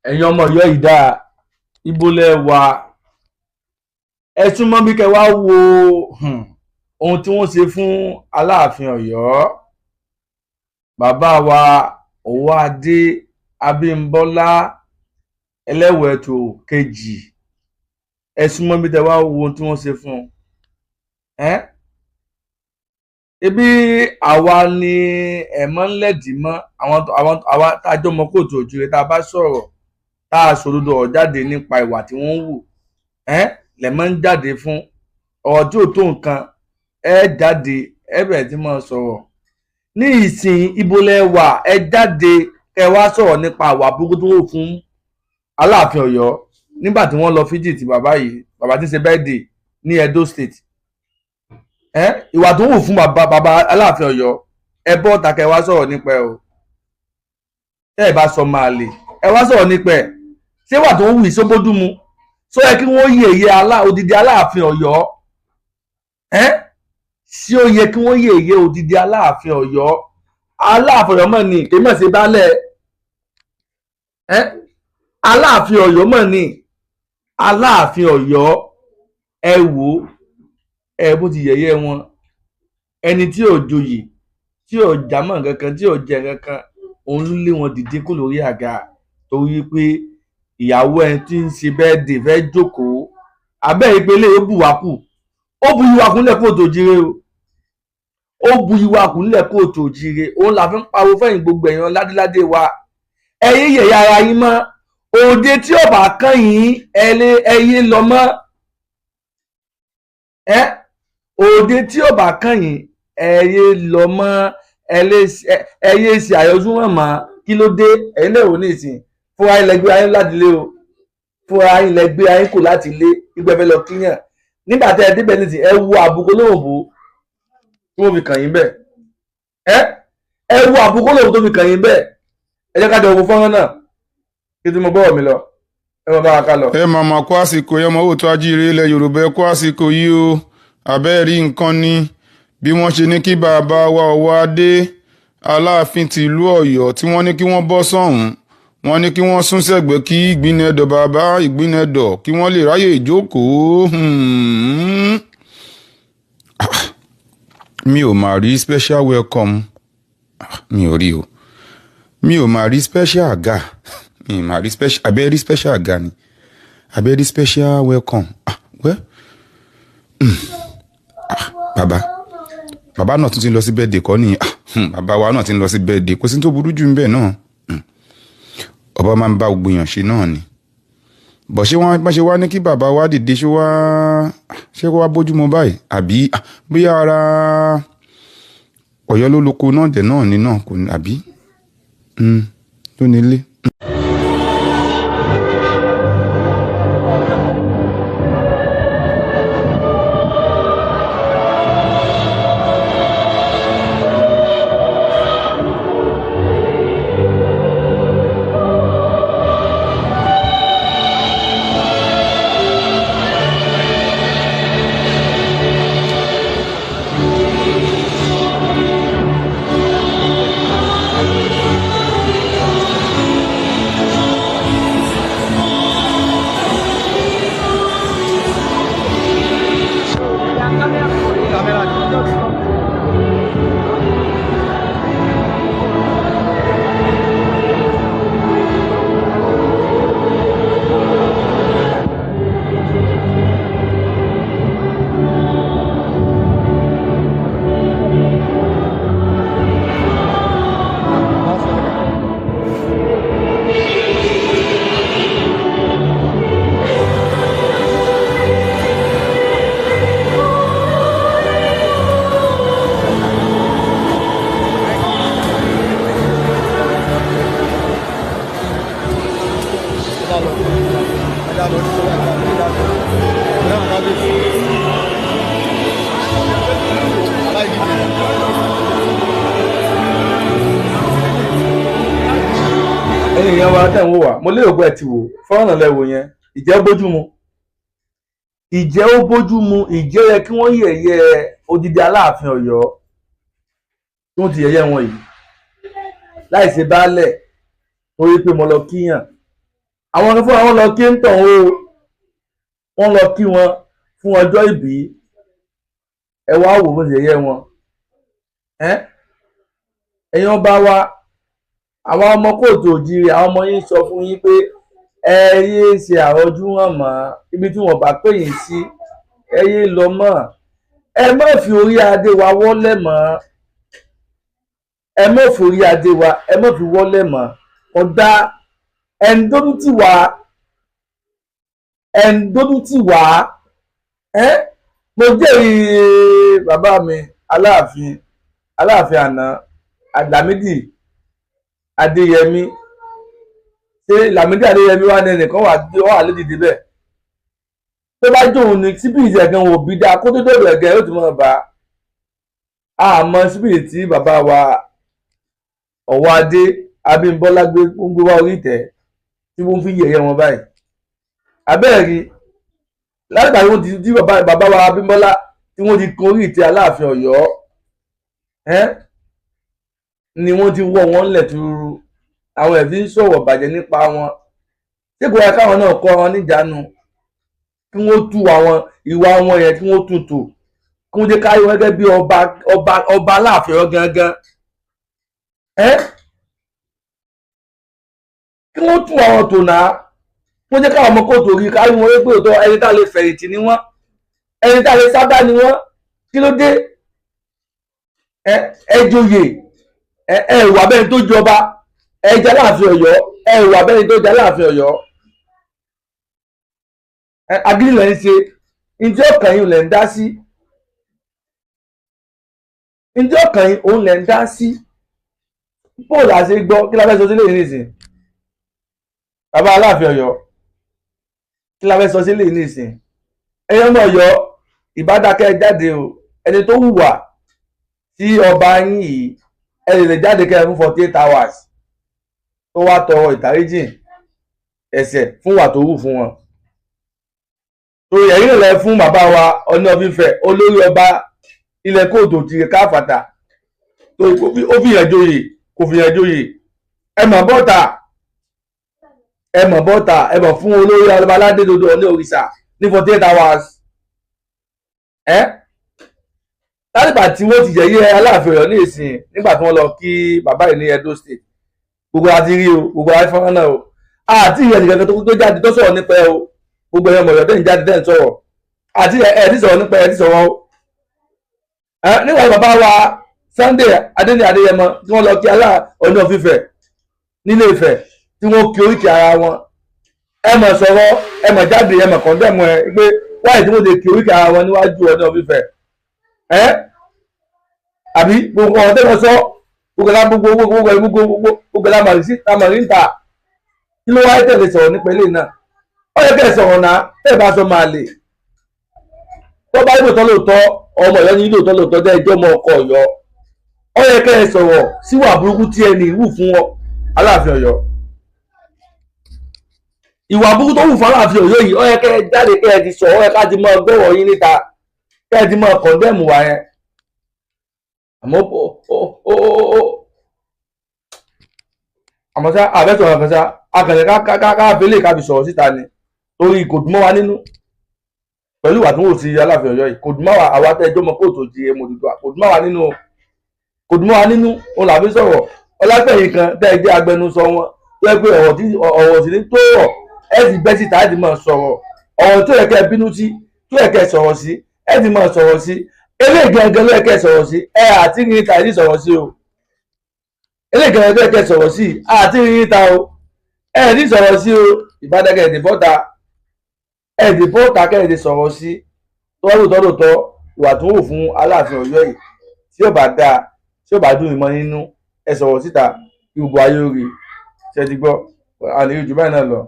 ẹ̀yin ọmọ Ọ̀yọ́ ìdá ibo lẹ wà ẹ súnmọ́ bí kẹ́ wá wo ohun tí wọ́n ṣe fún Aláàfin Ọ̀yọ́ bàbá wa Ọwọ́adé Abímbọ́lá Ẹlẹ́wẹ̀ẹ́tò kejì ẹ súnmọ́ bí kẹ́ wá wo ohun tí wọ́n ṣe fún un ebi àwa ni ẹ̀mọ́ ńlẹ̀dì mọ́ àwa tá a jọ mọ kóòtù òjúre tá a bá sọ̀rọ̀ tá a sòdodo ọ̀rọ̀ jáde nípa ìwà tí wọ́n ń wù lẹ́mọ́ ń jáde fún ọ̀rọ̀ tí ò tó nǹkan ẹ jáde ẹ bẹ̀rẹ̀ tí mo sọ̀rọ̀ ní ìsìn ibo lẹ wà ẹ jáde ẹ wá sọ̀rọ̀ nípa àwà burúkú tó wò fún Aláàfin Ọ̀yọ́ nígbà tí wọ́n lọ fíjì tí bàbá tí ń ṣe bẹ́ẹ̀dì ní Edo State ìwà tó wù fún bàbá Aláàfin Ọ̀yọ́ ẹ bọ́ ọ̀tà kẹ wá sọ̀rọ̀ nípa ẹ o ẹ bá sọ máa lè ẹ wá sọ̀rọ̀ nípa ẹ ṣé wà tó ń wù ìṣóbójú mu sọ yẹ kí wọ́n yẹ̀yẹ́ odidi Aláàfin Ọ̀yọ́ ṣé ó yẹ kí wọ́n yẹ̀yẹ́ odidi Aláàfin Ọ̀yọ́ Aláàfin Ọ̀yọ́ mọ̀ ní kèémí ẹ̀ ṣe bálẹ̀ Aláàfin Ọ̀yọ́ mọ̀ ní Aláàfin Ọ̀yọ́ ẹ wò ẹ bó ti yẹ̀yẹ́ wọn ẹni tí ò joyè tí ò jámọ́ kankan tí ò jẹ kankan òun ló lé wọn dìde kó lórí àga torí pé ìyàwó ẹni tí ń ṣe bẹ́ẹ̀dì fẹ́ jókòó abẹ́ ìpele ó bù wá kù ó bu ìwà kúnlẹ̀ kóòtù òjire o ó bu ìwà kúnlẹ̀ kóòtù òjire òun la fi ń pariwo fẹ́yìn gbogbo èèyàn ládéládé wa ẹyẹ yẹ̀yà ara yín mọ́ òde tí ò bá kàn yín ẹyẹ lọ mọ́ òde tí ò bá kàn yín ẹyẹ lọ mọ́ ẹyẹ ṣe àyọjúmọ̀ mọ́ kí ló dé ẹ̀yin lẹ́wọ̀n ní ìsìn fúnra ilẹ̀ gbé ayé láti lé o fúnra ilẹ̀ gbé ayé kò láti lé ìgbẹ́fẹ́ lọ kíyàn nígbà tẹ́ ẹ débẹ̀ nísìn ẹ wo àbùkù lóòbù tí wọ́n fi kàn yín bẹ́ẹ̀ ẹ wo àbùkù lóòbù tó fi kàn yín bẹ́ẹ̀ ẹ jẹ́ ká jọ wo fọ́nrán náà kí tí mo bọ́ọ̀ mi lọ ẹ máa bá wa ká lọ. ẹ màmá kó àsìkò ẹ mọ òótọ́ ajíire ilẹ̀ Yorùbá ẹ kó àsìkò yìí o abẹ́ẹ̀rí nǹkan ni bí wọ́n ṣe ní kí bàbá wa Ọwọ́adé Aláàfin tìlú Ọ̀yọ́ tí wọ́n ní kí wọ́n bọ́ sọ́hùn wọ́n ní kí wọ́n sún sẹ́gbẹ́ kí ìgbìnẹ̀dọ̀ bàbá ìgbìnẹ̀dọ̀ kí wọ́n lè ráyè ìjókòó mi ò máa rí special welcome mi ò rí o mi ò máa rí special àga mi ò máa rí special abẹ́rí special àga ni abẹ́rí special welcome bàbá náà tún ti lọ sí birthday kọ́ ni bàbá wa náà ti lọ sí birthday kò sí tó burú jù ń bẹ̀ náà ọba máa ń bá gbogbo èèyàn ṣe náà ni bọ̀ ṣé wọ́n bá ṣe wá ní kí bàbá wa dìde ṣé wá bójúmọ́ báyìí àbí bóyá ara Ọ̀yọ́ ló lóko náà dẹ̀ náà ni náà kò ní àbí tó nílé. ẹ̀yin èèyàn wa tẹ̀ ń wò wá mo lérò pé ẹ ti wò fọ́nrán lẹ́wọ̀ yẹn ìjẹ́ ó bójú mu ìjẹ́ ó bójú mu ìjẹ́ ó yẹ kí wọ́n yẹ̀yẹ́ odidi Aláàfin Ọ̀yọ́ tí wọ́n ti yẹ̀yẹ́ wọn yìí láì ṣe baálẹ̀ torí pé mo lọ kíyàn àwọn kan fún àwọn lọ kí ń tàn o, wọ́n lọ kí wọn fún ọjọ́ ìbí, ẹ wá wò bó ṣe yẹ wọn. Ẹ̀yin ọba wa, àwọn ọmọ kóòtù òjìrì, àwọn ọmọ yín sọ fún yín pé ẹ yéé ṣe àrọ̀jú wọn mọ́, ibi tí wọ́n bá pè yín sí ẹ yéé lọ mọ́, ẹ má fi orí adé wa wọ́lẹ̀ mọ́, ẹ má fi orí adé wa ẹ má fi wọ́lẹ̀ mọ́. Ọ̀dà ẹni dójú tì wá, ẹni dójú tì wá, mo jẹ́rìí bàbá mi aláàfin àná Lámídì Adéyẹmí, ṣé Lámídì Adéyẹmí wà ní ẹnìkan wà lédìdí bẹ́ẹ̀ tó bá jóun ní síbìrì ẹ̀gán wò bí dáa kó tó dọ̀rọ̀ ẹ̀gán yóò ti mọ̀ bá àmọ́ síbìrì tí bàbá wa Ọ̀wọ́adé Abímbọ́lá gbé wá orí ìtẹ́ tí wọ́n fi yẹ̀yẹ́ wọn báyìí. Abẹ́ẹ̀rí látìgbà tí wọ́n ti dí bàbá wa Abímbọ́lá tí wọ́n ti kan orí ìtẹ́ Aláàfin Ọ̀yọ́ ni wọ́n ti wọ́ wọn lẹ̀ túrú, àwọn ẹ̀fí ń sọ̀rọ̀ bàjẹ́ nípa wọn. Ṣé kò yẹ káwọn náà kọ́ wọn níjàánu, kí wọ́n tú àwọn ìwà wọn yẹn kí wọ́n tutù, kí wọ́n jẹ́ káyé wọn gẹ́gẹ́ bí ọba Aláàfin Ọ̀yọ́ gangan. Kí wọ́n tú àwọn tòná, kí wọ́n jẹ́ káwọn ọmọ kóòtù orí káyé wọn wípé òótọ́ ẹni tá lè fẹ̀yìntì ni wọ́n, ẹni tá lè sábà ni wọ́n. Kí ló dé? Ẹ joyè, ẹ wà bẹ́ẹ̀ tó jọba, ẹ jẹ́ Aláàfin Ọ̀yọ́, ẹ wà bẹ́ẹ̀ tó jẹ́ Aláàfin Ọ̀yọ́. Agídí lẹ́ ń ṣe, ǹjẹ́ ọkàn yìí lẹ́ ń dá sí, ǹjẹ́ ọkàn yìí òun lẹ́ ń dá sí. Bóòlù àṣẹ gbọ́ kí la fẹ́ sọ sílẹ̀ yìí nìsín, bàbá Aláàfin Ọ̀yọ́, kí la fẹ́ sọ sílẹ̀ yìí nìsín. Ẹ̀yin ọmọ Ọ̀yọ́ ìbádàkẹ́ jáde o, ẹni tó hùwà tí ọba yín yìí ẹ lè jáde kẹ́ fún 48 hours tó wá tọrọ ìdáríjìn ẹ̀ṣẹ̀ fún wà tó hù fún wọn. Torí ẹ̀yin náà lẹ fún bàbá wa Ọọ̀ni of Ifẹ̀ olórí ọba ilẹ̀ kóòtù òjìrì káfàtà, ó fìyàn joyè kò fìyàn joyè, ẹ mọ̀ bọ́ta ẹ mọ̀ fún olórí ọba aládé dodo Ọọ̀ni òrìṣà ní 48 hours. Látìgbà tí wọ́n ti yẹ̀yẹ́ Aláàfin Ọ̀yọ́ ní ìsìn nígbà tí wọ́n lọ kí bàbá yìí ní Edo State, gbogbo àti rí o, gbogbo àti fọ́nrán náà o, àti ìyẹn nìkan tó jáde tó sọ̀rọ̀ nípa ẹ o, gbogbo ẹ̀yọ́ Ọ̀yọ́ tẹ̀ ń jáde tẹ̀ ń sọ̀rọ̀ àti ẹ̀ ti sọ̀rọ̀ nípa ẹ̀ ti sọ̀rọ̀ o. Nígbà tí bàbá wa Sunday Adéní Adéyẹmọ tí wọ́n lọ kí Ọọ̀ni of Ifẹ̀ nílé Ifẹ̀ tí wọ́n kí oríkì ara wọn, ẹ mọ̀ sọ̀rọ̀ ẹ mọ̀ jáde ẹ mọ̀ kọ̀ndẹ́mù ẹ pé wáyé tí wọ́n lè kí oríkì ara wọn níwájú Ọọ̀ni of Ifẹ̀. Àbí gbogbo ọ̀rọ̀ tẹ́lẹ̀ sọ gbogbo lámàrí ń ta, kí ló wáyé tẹ̀lé sọ̀rọ̀ nípa ilé náà. Ó yẹ kẹ́ ẹ sọ̀rọ̀ náà tẹ́ ẹ bá sọ máa lè tó bá yóò tọ́ lóòótọ́ ọmọ Ọ̀yọ́ ní lóòótọ́ jẹ́ ẹjọ́ ọmọ ọkọ Ọ̀yọ́. Ó yẹ kẹ́ ẹ sọ̀rọ̀ síwà burúkú tí ẹni ìwù fún Aláàfin Ọ̀yọ́, ìwà burúkú tó wù fún Aláàfin Ọ̀yọ́ yìí. Ó yẹ kẹ́ ẹ jáde kẹ́ ẹ ti sọ̀rọ̀, ó yẹ ká ti máa gbọ́rọ̀ yín níta, kẹ́ ẹ ti máa kọ̀ndẹ́mù wa yẹn. Àmọ́ sá àfẹ́sọ̀rọ̀ kan sá akànlẹ̀ káfílẹ̀ káfi sọ̀rọ̀ síta ni, torí kò dùn mọ́ wa nínú pẹ̀lú ìwà tó wò sí Aláàfin Ọ̀yọ́ yìí. Kò dùn mọ́ wa, àwa tẹ́ ẹjọ́ mọ kóòtù di èmo Odùduwà, kò dùn mọ́ wa nínú o, kò dùn mọ́ wa nínú. Òun làbí sọ̀rọ̀ Ọlápẹ̀yìn kan tẹ́ ẹ jẹ́ agbẹnusọ wọn tó yẹ pé ọ̀rọ̀ sì ní tó rọ̀ ẹ sì bẹ́ síta ẹ ti máa sọ̀rọ̀, ọ̀rọ̀ tó yẹ kẹ́ ẹ bínú sí tó yẹ kẹ́ ẹ sọ̀rọ̀ sí ẹ ti máa sọ̀rọ̀ sí. Eléyìí gangan ló yẹ kẹ́ ẹ sọ̀rọ̀ sí, ẹ àti ní ìta ẹ ti sọ̀rọ̀ sí o. Eléyìí gangan ló yẹ kẹ́ ẹ sọ̀rọ̀ sí, àti ní ìta o, ẹ ti sọ̀rọ̀ sí o. Ìbádàkẹ́ ẹ̀dìbọ́ta kẹ́ ẹ ti sọ̀rọ̀ sí tọ́lótọ́ ìwà tó wù fún Aláàfin Ọ̀yọ́ yìí. Tí ò bá dáa, tí ò bá dùn ìmọ̀ nínú, ẹ sọ̀rọ̀ síta kí gbogbo ayé ó rí. Ṣé ti gbọ́? Àlè jù báyìí náà lọ.